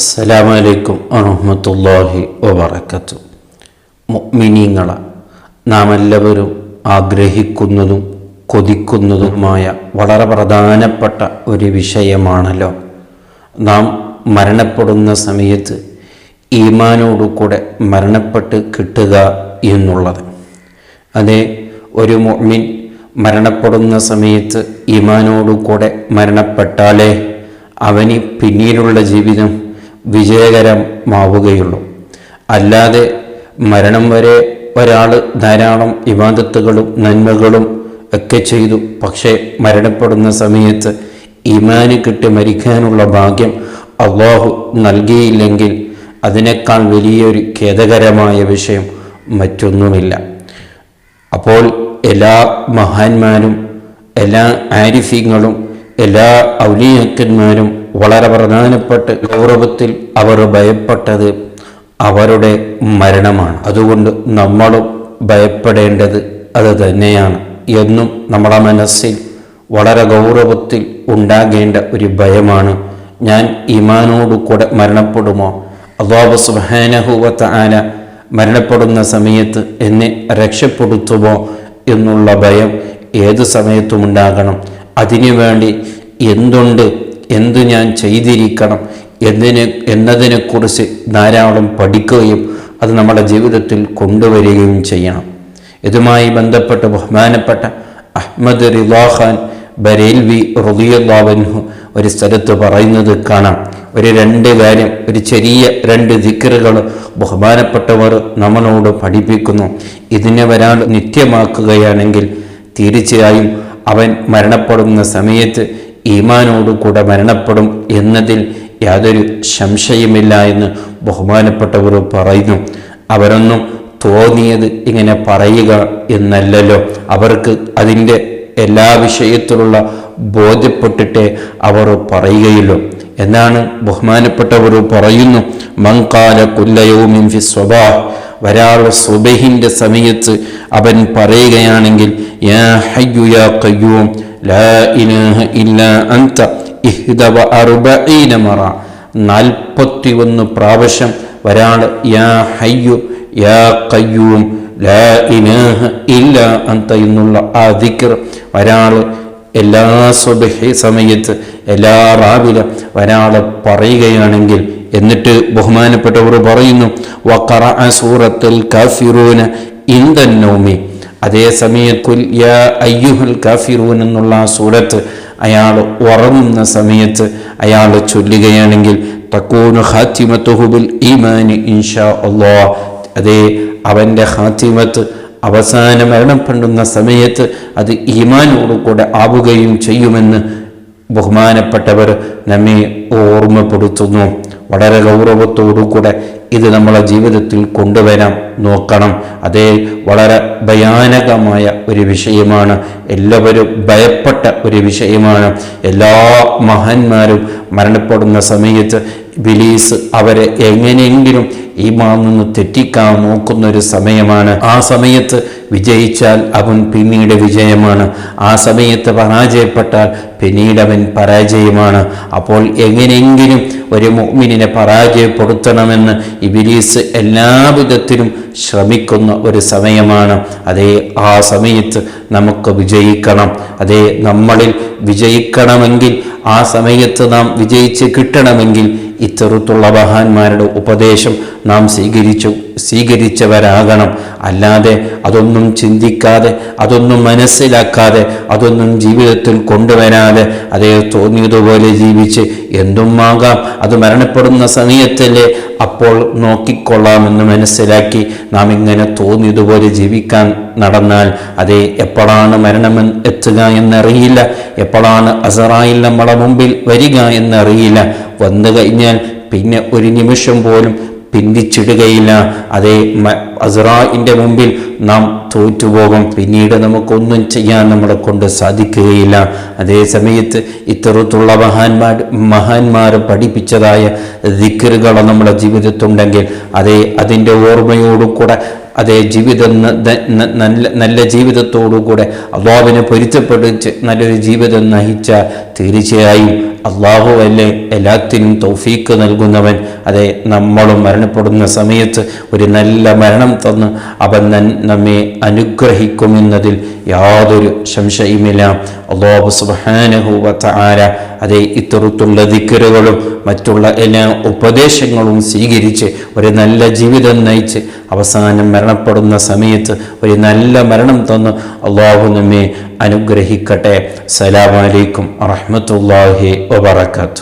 അസ്സലാമു അലൈക്കും വറഹ്മത്തുള്ളാഹി വബറകാതുഹു. മുഅ്മിനീങ്ങളെ നാം എല്ലാവരും ആഗ്രഹിക്കുന്നതും കൊതിക്കുന്നതുമായ വളരെ പ്രധാനപ്പെട്ട ഒരു വിഷയമാണല്ലോ നാം മരണപ്പെടുന്ന സമയത്ത് ഈമാനോടുകൂടെ മരണപ്പെട്ട് കിട്ടുക എന്നുള്ളത്. അതേ, ഒരു മുഅ്മിൻ മരണപ്പെടുന്ന സമയത്ത് ഈമാനോടുകൂടെ മരണപ്പെട്ടാലേ അവന് പിന്നീടുള്ള ജീവിതം വിജയകരമാവുകയുള്ളൂ. അല്ലാതെ മരണം വരെ ഒരാൾ ധാരാളം ഇബാദത്തുകളും നന്മകളും ഒക്കെ ചെയ്തു, പക്ഷേ മരണപ്പെടുന്ന സമയത്ത് ഈമാന് കിട്ടി മരിക്കാനുള്ള ഭാഗ്യം അല്ലാഹു നൽകിയില്ലെങ്കിൽ അതിനേക്കാൾ വലിയൊരു ഖേദകരമായ വിഷയം മറ്റൊന്നുമില്ല. അപ്പോൾ എല്ലാ മഹാന്മാരും എല്ലാ ആരിഫീങ്ങളും എല്ലാ ഔലിയാക്കന്മാരും വളരെ പ്രധാനപ്പെട്ട ഗൗരവത്തിൽ അവർ ഭയപ്പെട്ടത് അവരുടെ മരണമാണ്. അതുകൊണ്ട് നമ്മളും ഭയപ്പെടേണ്ടത് അത് തന്നെയാണ് എന്നും നമ്മുടെ മനസ്സിൽ വളരെ ഗൗരവത്തിൽ ഉണ്ടാകേണ്ട ഒരു ഭയമാണ്. ഞാൻ ഈമാനോടു കൂടെ മരണപ്പെടുമോ? അല്ലാഹു സുബ്ഹാനഹു വ തആല മരണപ്പെടുന്ന സമയത്ത് എന്നെ രക്ഷപ്പെടുത്തുമോ എന്നുള്ള ഭയം ഏത് സമയത്തും ഉണ്ടാകണം. അതിനുവേണ്ടി എന്ത് ഞാൻ ചെയ്തിരിക്കണം എന്നതിനെക്കുറിച്ച് ധാരാളം പഠിക്കുകയും അത് നമ്മുടെ ജീവിതത്തിൽ കൊണ്ടുവരികയും ചെയ്യണം. ഇതുമായി ബന്ധപ്പെട്ട് ബഹുമാനപ്പെട്ട അഹ്മദ് റിളാ ഖാൻ ബരേൽവി റളിയല്ലാഹു അൻഹു ഒരു സ്ഥലത്ത് പറയുന്നത് കാണാം. ഒരു ചെറിയ രണ്ട് ദിക്റുകൾ ബഹുമാനപ്പെട്ടവർ നമ്മളോട് പഠിപ്പിക്കുന്നു. ഇതിനെ ഒരാൾ നിത്യമാക്കുകയാണെങ്കിൽ തീർച്ചയായും അവൻ മരണപ്പെടുന്ന സമയത്ത് ഈമാനോടുകൂടെ മരണപ്പെടും എന്നതിൽ യാതൊരു സംശയമില്ല എന്ന് ബഹുമാനപ്പെട്ടവർ പറയുന്നു. അവരൊന്നും തോന്നിയത് ഇങ്ങനെ പറയുക എന്നല്ലല്ലോ, അവർക്ക് അതിൻ്റെ എല്ലാ വിഷയത്തിലുള്ള ബോധ്യപ്പെട്ടിട്ടേ അവർ പറയുകയുള്ളൂ. എന്നാണ് ബഹുമാനപ്പെട്ടവർ പറയുന്നു, മൻ ഖാല കുല്ല യൗമിൻ ഫി സ്വബാഹ്, ഒരാൾ സുബഹിന്റെ സമയത്ത് അവൻ പറയുകയാണെങ്കിൽ യാ ഹയ്യു യാ ഖയ്യൂം ലാ ഇലാഹ ഇല്ലാ അൻത 41 മറ, 41 പ്രാവശ്യം ഒരാൾ യാ ഹയ്യു യാ ഖയ്യൂം ലാ ഇലാഹ ഇല്ലാ അൻത എന്നുള്ള ആ ദിക്ർ ഒരാൾ എല്ലാ സുബഹി സമയത്ത് എല്ലാ രാവിലെ ഒരാൾ പറയുകയാണെങ്കിൽ, എന്നിട്ട് ബഹുമാനപ്പെട്ടവർ പറയുന്നു വഖറഅ സൂറത്തുൽ കാഫിറൂന ഇൻദൻ നൗമി, അതേ സമയത്ത് യാ അയ്യുഹൽ കാഫിറൂൻ എന്നുള്ള സൂറത്ത് അയാൾ ഉറങ്ങുന്ന സമയത്ത് അയാൾ ചൊല്ലുകയാണെങ്കിൽ തകൂനു ഖാതിമതുഹു ബിൽ ഈമാനി ഇൻഷാ അല്ലാഹ്, അതേ അവൻ്റെ ഖാതിമത്ത് അവസാനം മരണപ്പെടുന്ന സമയത്ത് അത് ഈമാനോടുകൂടെ ആവുകയും ചെയ്യുമെന്ന് ബഹുമാനപ്പെട്ടവർ നമ്മെ ഓർമ്മപ്പെടുത്തുന്നു. വളരെ ഗൗരവത്തോടുകൂടെ ഇത് നമ്മളെ ജീവിതത്തിൽ കൊണ്ടുവരാൻ നോക്കണം. അതേ, വളരെ ഭയാനകമായ ഒരു വിഷയമാണ്, എല്ലാവരും ഭയപ്പെട്ട ഒരു വിഷയമാണ്. എല്ലാ മഹാന്മാരും മരണപ്പെടുന്ന സമയത്ത് ഇബ്ലീസ് അവരെ എങ്ങനെയെങ്കിലും ഈമാൻ നിന്ന് തെറ്റിക്കാൻ നോക്കുന്ന ഒരു സമയമാണ്. ആ സമയത്ത് വിജയിച്ചാൽ അവൻ പിന്നീട് വിജയമാണ്, ആ സമയത്ത് പരാജയപ്പെട്ടാൽ പിന്നീട് അവൻ പരാജയമാണ്. അപ്പോൾ എങ്ങനെയെങ്കിലും ഒരു മുഅ്മിനിനെ പരാജയപ്പെടുത്തണമെന്ന് ഇബ്ലീസ് എല്ലാവിധത്തിലും ശ്രമിക്കുന്ന ഒരു സമയമാണ്. അതേ, ആ സമയത്ത് നമുക്ക് വിജയിക്കണം. അതേ, നമ്മളിൽ വിജയിക്കണമെങ്കിൽ, ആ സമയത്ത് നാം വിജയിച്ച് കിട്ടണമെങ്കിൽ ഇത്തരത്തുള്ള മഹാന്മാരുടെ ഉപദേശം നാം സ്വീകരിച്ചവരാകണം. അല്ലാതെ അതൊന്നും ചിന്തിക്കാതെ, അതൊന്നും മനസ്സിലാക്കാതെ, അതൊന്നും ജീവിതത്തിൽ കൊണ്ടുവരാതെ അതേ തോന്നിയതുപോലെ ജീവിച്ച് എന്തുമാകാം, അത് മരണപ്പെടുന്ന സമയത്തല്ലേ അപ്പോൾ നോക്കിക്കൊള്ളാമെന്ന് മനസ്സിലാക്കി നാം ഇങ്ങനെ തോന്നിയതുപോലെ ജീവിക്കാൻ നടന്നാൽ അതേ എപ്പോഴാണ് മരണം എത്തുക എന്നറിയില്ല, എപ്പോഴാണ് അസറായിൽ നമ്മളെ മുമ്പിൽ വരിക എന്നറിയില്ല. വന്നു കഴിഞ്ഞാൽ പിന്നെ ഒരു നിമിഷം പോലും പിന്തിച്ചിടുകയില്ല. അതേ അസ്റായിന്റെ മുമ്പിൽ നാം തോറ്റുപോകും, പിന്നീട് നമുക്കൊന്നും ചെയ്യാൻ നമ്മളെ കൊണ്ട് സാധിക്കുകയില്ല. അതേ സമയത്ത് ഇത്തരത്തുള്ള മഹാന്മാർ പഠിപ്പിച്ചതായ ദിക്റുകൾ നമ്മുടെ ജീവിതത്തുണ്ടെങ്കിൽ അതേ അതിൻ്റെ ഓർമ്മയോടുകൂടെ അതേ ജീവിതം നല്ല ജീവിതത്തോടുകൂടെ അള്ളാഹുവിനെ പൊരുത്തപ്പെടിച്ച് നല്ലൊരു ജീവിതം നയിച്ചാൽ തീർച്ചയായും അള്ളാഹു അല്ലേ എല്ലാത്തിനും തൗഫീക്ക് നൽകുന്നവൻ. അതെ, നമ്മളും മരണപ്പെടുന്ന സമയത്ത് ഒരു നല്ല മരണം തന്ന് അവൻ നമ്മെ അനുഗ്രഹിക്കുമെന്നതിൽ യാതൊരു സംശയമില്ല. അല്ലാഹു സുബ്ഹാനഹു വ തആല അതെ ഇത്തരത്തിലുള്ള ദിക്റുകളും മറ്റുള്ള എല്ലാ ഉപദേശങ്ങളും സ്വീകരിച്ച് ഒരു നല്ല ജീവിതം നയിച്ച് അവസാനം മരണപ്പെടുന്ന സമയത്ത് ഒരു നല്ല മരണം തന്ന് അല്ലാഹു നമ്മെ അനുഗ്രഹിക്കട്ടെ. അസ്സലാമു അലൈക്കും വറഹ്മത്തുള്ളാഹി വബറകാതുഹു.